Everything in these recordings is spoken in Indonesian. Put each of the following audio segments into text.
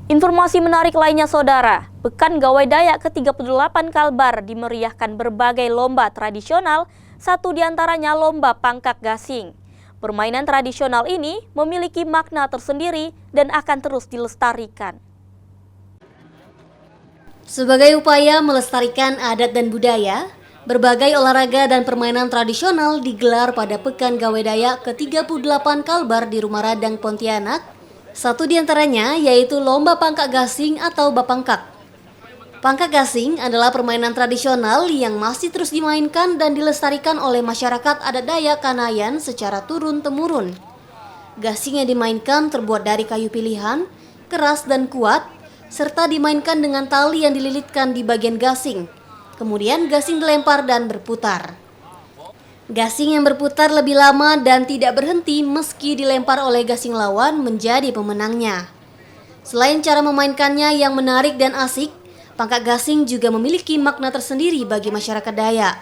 Informasi menarik lainnya saudara, Pekan Gawai Dayak ke-38 Kalbar dimeriahkan berbagai lomba tradisional, satu diantaranya lomba pangkak gasing. Permainan tradisional ini memiliki makna tersendiri dan akan terus dilestarikan. Sebagai upaya melestarikan adat dan budaya, berbagai olahraga dan permainan tradisional digelar pada Pekan Gawai Dayak ke-38 Kalbar di Rumah Radang, Pontianak. Satu diantaranya yaitu lomba pangkak gasing atau bapangkak. Pangkak gasing adalah permainan tradisional yang masih terus dimainkan dan dilestarikan oleh masyarakat adat Dayak Kanayan secara turun-temurun. Gasing yang dimainkan terbuat dari kayu pilihan, keras dan kuat, serta dimainkan dengan tali yang dililitkan di bagian gasing. Kemudian gasing dilempar dan berputar. Gasing yang berputar lebih lama dan tidak berhenti meski dilempar oleh gasing lawan menjadi pemenangnya. Selain cara memainkannya yang menarik dan asik, pangkak gasing juga memiliki makna tersendiri bagi masyarakat Dayak.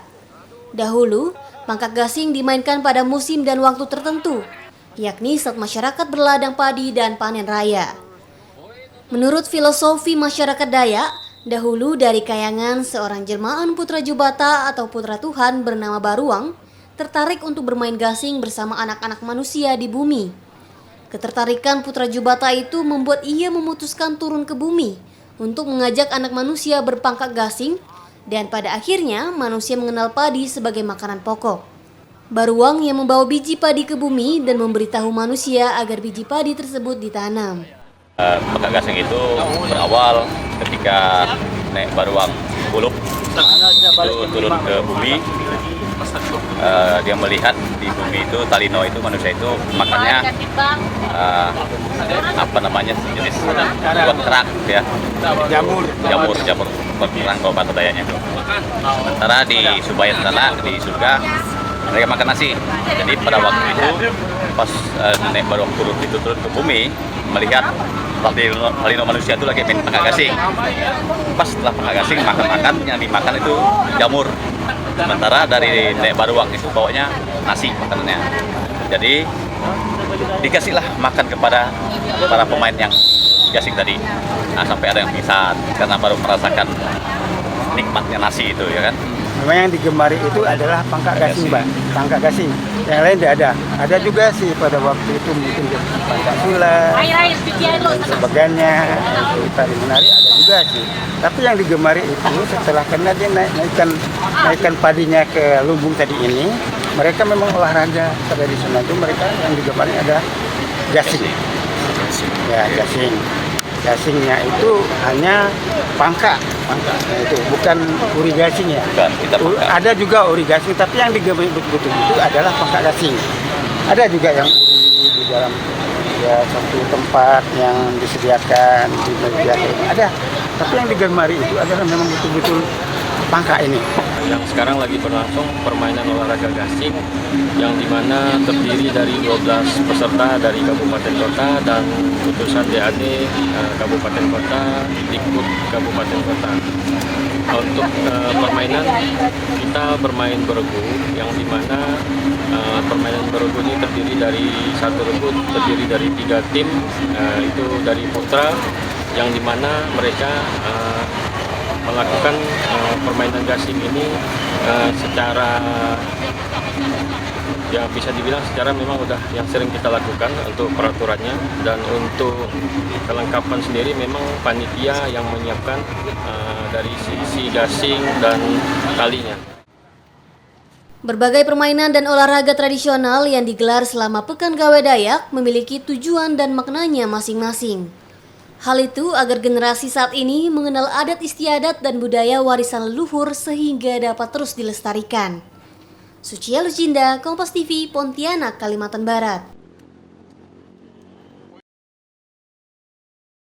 Dahulu, pangkak gasing dimainkan pada musim dan waktu tertentu, yakni saat masyarakat berladang padi dan panen raya. Menurut filosofi masyarakat Dayak, dahulu dari kayangan seorang jelmaan putra Jubata atau putra Tuhan bernama Baruang, tertarik untuk bermain gasing bersama anak-anak manusia di bumi. Ketertarikan putra Jubata itu membuat ia memutuskan turun ke bumi untuk mengajak anak manusia berpangkak gasing, dan pada akhirnya manusia mengenal padi sebagai makanan pokok. Baruang yang membawa biji padi ke bumi dan memberitahu manusia agar biji padi tersebut ditanam. Pangkak gasing itu berawal ketika Nek Baruang Kulup itu turun ke bumi. Dia melihat di bumi itu talino itu manusia itu makannya jenis buat kerak ya, jamur kerang kalau bahasa Dayaknya itu. Sementara di Subayan sana di surga mereka makan nasi. Jadi pada waktu itu pas Nek Baruang Kulup itu turun ke bumi melihat talino manusia itu lagi main pangkak gasing. Pas setelah pangkak gasing makan yang dimakan itu jamur. Sementara dari Nek Baruang itu bawanya nasi makanannya. Jadi dikasihlah makan kepada para pemain yang gasing tadi. Nah, sampai ada yang pingsan karena baru merasakan nikmatnya nasi itu ya kan. Memang yang digemari itu adalah pangkak gasing, Mbak. Pangkak gasing. Yang lain tidak ada. Ada juga sih pada waktu itu mungkin pangkak sulat dan sebagainya. Itu tari menari ada juga sih. Tapi yang digemari itu setelah karena dia naikkan padinya ke lumbung tadi ini, mereka memang olahraga tradisional itu mereka yang digemari adalah gasing. Ya, gasing. Gasingnya itu hanya pangkak itu bukan uri gasing ya. Ada juga uri gasing, tapi yang digemari betul-betul itu adalah pangkak gasing. Ada juga yang uri di dalam ya satu tempat yang disediakan ada, tapi yang digemari itu adalah memang betul-betul pangkak ini. Yang sekarang lagi berlangsung permainan olahraga gasing yang dimana terdiri dari 12 peserta dari kabupaten kota dan utusan DAD kabupaten kota, Dikbud kabupaten kota. Untuk permainan kita bermain beregu yang dimana permainan beregu ini terdiri dari satu regu terdiri dari 3 tim, itu dari putra yang dimana mereka melakukan permainan gasing ini secara ya bisa dibilang secara memang udah yang sering kita lakukan untuk peraturannya, dan untuk kelengkapan sendiri memang panitia yang menyiapkan dari sisi gasing dan talinya. Berbagai permainan dan olahraga tradisional yang digelar selama Pekan Gawai Dayak memiliki tujuan dan maknanya masing-masing. Hal itu agar generasi saat ini mengenal adat istiadat dan budaya warisan leluhur sehingga dapat terus dilestarikan. Sucia Lucinda, Kompas TV, Pontianak, Kalimantan Barat.